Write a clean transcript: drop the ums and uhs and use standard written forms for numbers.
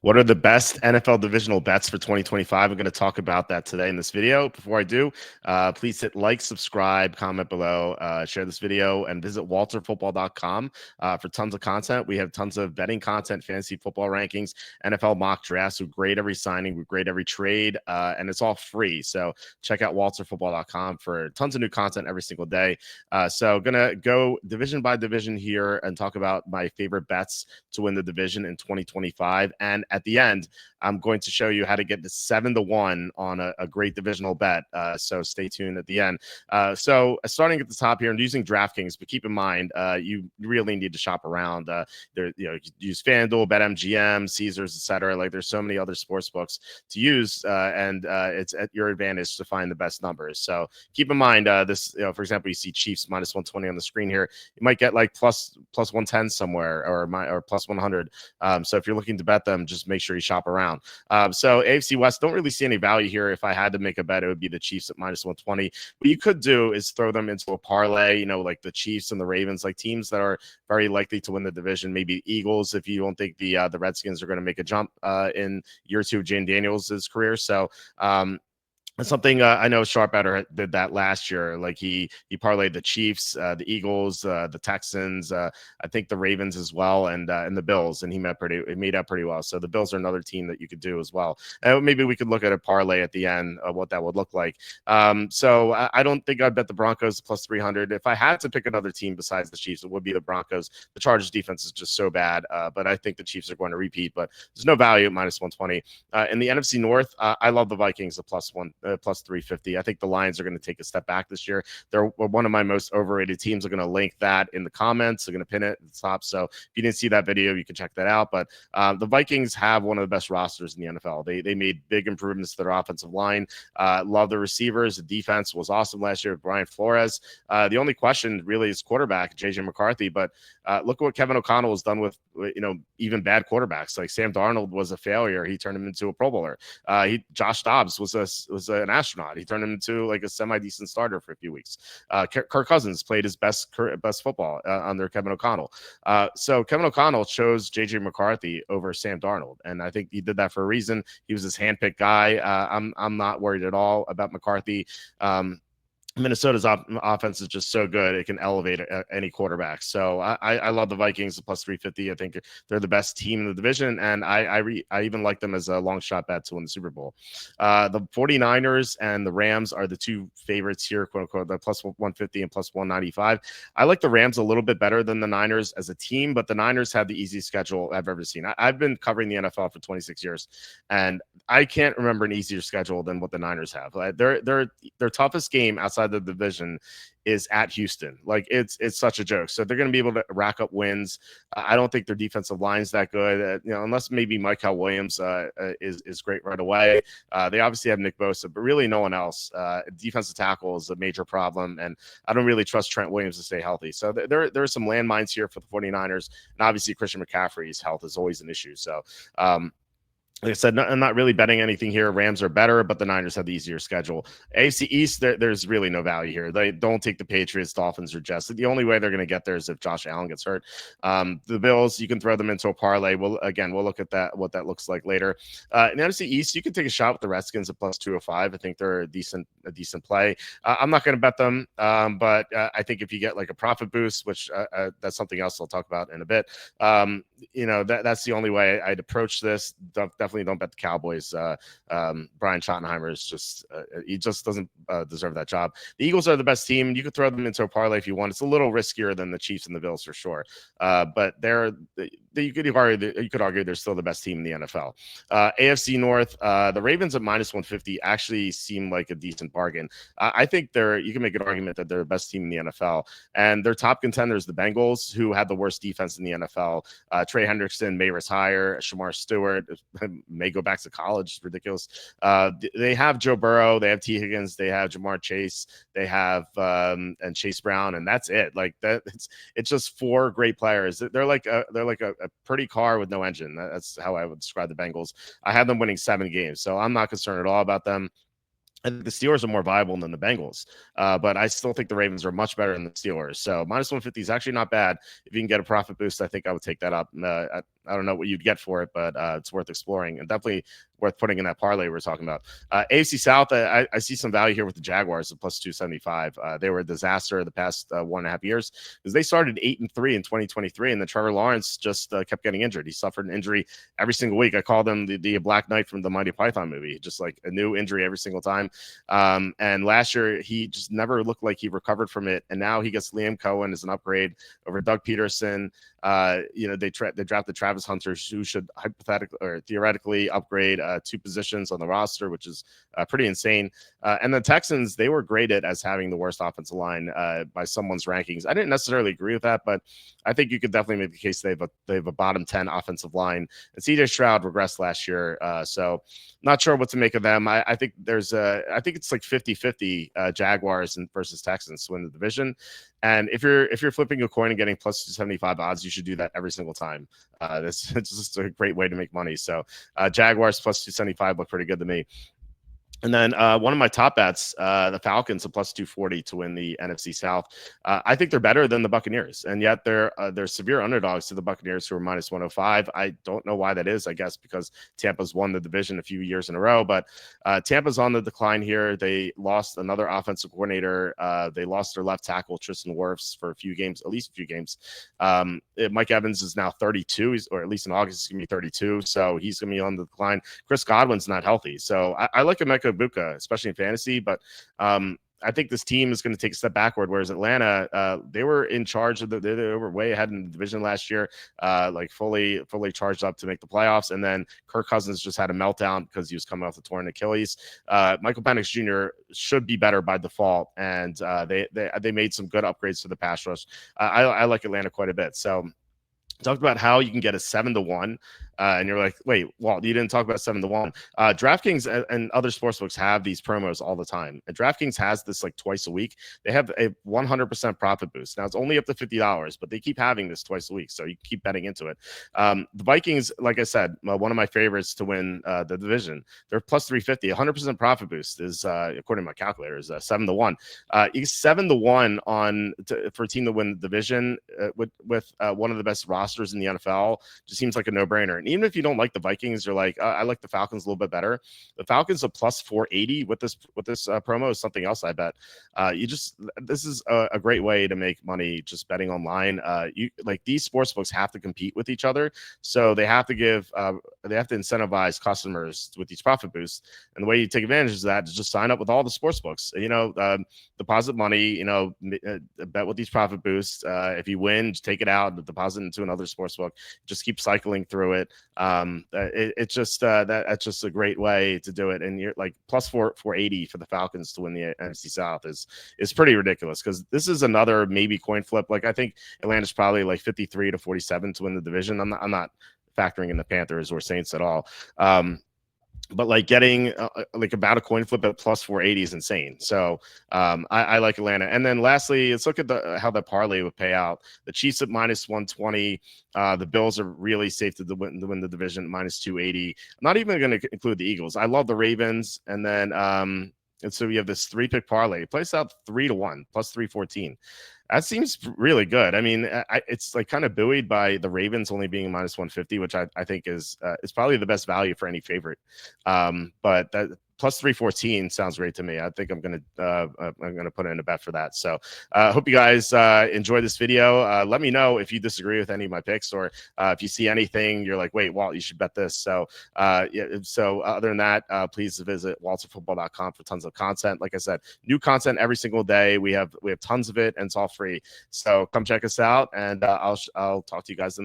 What are the best NFL divisional bets for 2025? I'm going to talk about that today in this video. Before I do, please hit like, subscribe, comment below, share this video, and visit walterfootball.com for tons of content. We have tons of betting content, fantasy football rankings, NFL mock drafts. We grade every signing, we grade every trade, and it's all free. So check out walterfootball.com for tons of new content every single day. So going to go division by division here and talk about my favorite bets to win the division in 2025. And at the end, I'm going to show you how to get the 7-1 on a great divisional bet. So stay tuned at the end. So starting at the top here and using DraftKings, but keep in mind, you really need to shop around. You use FanDuel, BetMGM, Caesars, etc. Like there's so many other sports books to use, and it's at your advantage to find the best numbers. So keep in mind this. For example, you see Chiefs minus 120 on the screen here. You might get like plus 110 somewhere, or plus 100. So if you're looking to bet them, just make sure you shop around. So AFC West, don't really see any value here. If I had to make a bet, it would be the Chiefs at minus 120. What you could do is throw them into a parlay, like the Chiefs and the Ravens, like teams that are very likely to win the division. Maybe Eagles, if you don't think the Redskins are going to make a jump in year two of Jane Daniels' career. So something I know Sharpbatter did that last year. Like he parlayed the Chiefs, the Eagles, the Texans, I think the Ravens as well, and the Bills, and he made up pretty well. So the Bills are another team that you could do as well. Maybe we could look at a parlay at the end of what that would look like. So I don't think I'd bet the Broncos plus 300. If I had to pick another team besides the Chiefs, it would be the Broncos. The Chargers defense is just so bad, but I think the Chiefs are going to repeat. But there's no value at minus 120. In the NFC North, I love the Vikings at plus 350. I think the Lions are going to take a step back this year. They're one of my most overrated teams. I'm going to link that in the comments. I'm going to pin it at the top. So if you didn't see that video, you can check that out. But the Vikings have one of the best rosters in the NFL. They made big improvements to their offensive line. Love the receivers. The defense was awesome last year with Brian Flores. The only question really is quarterback, JJ McCarthy. But look at what Kevin O'Connell has done with even bad quarterbacks. Like Sam Darnold was a failure. He turned him into a Pro Bowler. Josh Dobbs was an astronaut. He turned him into like a semi-decent starter for a few weeks. Kirk Cousins played his best football under Kevin O'Connell. So Kevin O'Connell chose JJ McCarthy over Sam Darnold, and I think he did that for a reason. He was his handpicked guy. I'm not worried at all about McCarthy. Minnesota's offense is just so good; it can elevate any quarterback. So I love the Vikings at plus 350. I think they're the best team in the division, and I even like them as a long shot bet to win the Super Bowl. The 49ers and the Rams are the two favorites here, quote unquote, the plus 150 and plus 195. I like the Rams a little bit better than the Niners as a team, but the Niners have the easiest schedule I've ever seen. I've been covering the NFL for 26 years, and I can't remember an easier schedule than what the Niners have. Their toughest game outside the division is at Houston. Like it's such a joke. So they're going to be able to rack up wins. I don't think their defensive line is that good, unless maybe Michael Williams is great right away. They obviously have Nick Bosa, but really no one else. Defensive tackle is a major problem, and I don't really trust Trent Williams to stay healthy. So there are some landmines here for the 49ers, and obviously Christian McCaffrey's health is always an issue. So like I said, I'm not really betting anything here. Rams are better, but the Niners have the easier schedule. AFC East, there's really no value here. They don't take the Patriots, Dolphins, or Jets. The only way they're going to get there is if Josh Allen gets hurt. The Bills, you can throw them into a parlay. We'll look at what that looks like later. In the NFC East, you can take a shot with the Redskins at plus 205. I think they're a decent play. I'm not going to bet them, but I think if you get like a profit boost, which that's something else I'll talk about in a bit. That's the only way I'd approach this. Definitely don't bet the Cowboys. Brian Schottenheimer is he just doesn't deserve that job. The Eagles are the best team. You could throw them into a parlay if you want. It's a little riskier than the Chiefs and the Bills for sure. But you could argue they're still the best team in the NFL. AFC North, the Ravens at minus 150 actually seem like a decent bargain. I think you can make an argument that they're the best team in the NFL, and their top contenders, the Bengals, who had the worst defense in the NFL. Trey Hendrickson may retire. Shamar Stewart may go back to college. It's ridiculous. They have Joe Burrow, they have T. Higgins, they have Jamar Chase, they have and Chase Brown, and that's it. Like that, it's just four great players. They're like a pretty car with no engine. That's how I would describe the Bengals. I have them winning 7 games, so I'm not concerned at all about them. I think the Steelers are more viable than the Bengals, but I still think the Ravens are much better than the Steelers. So minus 150 is actually not bad. If you can get a profit boost, I think I would take that up. I don't know what you'd get for it, but it's worth exploring and definitely worth putting in that parlay we were talking about. AFC South, I see some value here with the Jaguars at plus 275. They were a disaster the past 1.5 years because they started 8-3 in 2023, and then Trevor Lawrence just kept getting injured. He suffered an injury every single week. I call them the Black Knight from the Monty Python movie, just like a new injury every single time. And last year, he just never looked like he recovered from it. And now he gets Liam Cohen as an upgrade over Doug Peterson. They drafted Travis Hunter, who should hypothetically or theoretically upgrade 2 positions on the roster, which is pretty insane. And the Texans, they were graded as having the worst offensive line by someone's rankings. I didn't necessarily agree with that, but I think you could definitely make the case they have a bottom 10 offensive line. And CJ Stroud regressed last year, so not sure what to make of them. I think it's like 50-50 Jaguars versus Texans to win the division. And if you're flipping a coin and getting plus 275 odds, you should do that every single time. It's just a great way to make money. So Jaguars plus 275 look pretty good to me. And then one of my top bets, the Falcons, a plus 240 to win the NFC South. I think they're better than the Buccaneers, and yet they're severe underdogs to the Buccaneers, who are minus 105. I don't know why that is. I guess because Tampa's won the division a few years in a row, but Tampa's on the decline here. They lost another offensive coordinator. They lost their left tackle, Tristan Wirfs, for at least a few games. Mike Evans is now 32, or at least in August, he's going to be 32, so he's going to be on the decline. Chris Godwin's not healthy, so I like Emeka Egbuka, especially in fantasy, but I think this team is going to take a step backward, whereas Atlanta, they were in charge of they were way ahead in the division last year, like fully charged up to make the playoffs. And then Kirk Cousins just had a meltdown because he was coming off the torn Achilles. Michael Penix Jr. should be better by default, and they made some good upgrades to the pass rush. I like Atlanta quite a bit. So talked about how you can get a 7-1, and you're like, wait, Walt, you didn't talk about 7-1. DraftKings and other sportsbooks have these promos all the time, and DraftKings has this like twice a week. They have a 100% profit boost. Now it's only up to $50, but they keep having this twice a week, so you keep betting into it. The Vikings, like I said, one of my favorites to win the division. They're plus 350. 100% profit boost is, according to my calculator, is 7-1. You get 7-1 for a team to win the division with one of the best rosters in the NFL. Just seems like a no-brainer. And even if you don't like the Vikings, you're like, I like the Falcons a little bit better. The Falcons are plus 480 with this promo is something else I bet. This is a great way to make money just betting online. These sportsbooks have to compete with each other, so they have to incentivize customers with these profit boosts. And the way you take advantage of that is just sign up with all the sportsbooks. Deposit money. Bet with these profit boosts. If you win, just take it out, deposit into another sportsbook. Just keep cycling through it. That's just a great way to do it. And you're like plus 480 for the Falcons to win the NFC South is pretty ridiculous, because this is another maybe coin flip. Like I think Atlanta's probably like 53-47 to win the division. I'm not factoring in the Panthers or Saints at all. But like getting about a coin flip at plus 480 is insane. So I like Atlanta. And then lastly, let's look at how the parlay would pay out. The Chiefs at minus 120. The Bills are really safe to win the division at minus 280. I'm not even going to include the Eagles. I love the Ravens. And then and so we have this 3-pick parlay. It plays out 3-1 plus 314. That seems really good. I mean, it's like kind of buoyed by the Ravens only being minus 150, which I think is probably the best value for any favorite. But that plus 314 sounds great to me. I think I'm gonna put in a bet for that. So hope you guys enjoy this video. Let me know if you disagree with any of my picks, or if you see anything you're like, wait, Walt, you should bet this. So So other than that, please visit walterfootball.com for tons of content. Like I said, new content every single day. We have tons of it, and it's all free. So come check us out, and I'll talk to you guys in the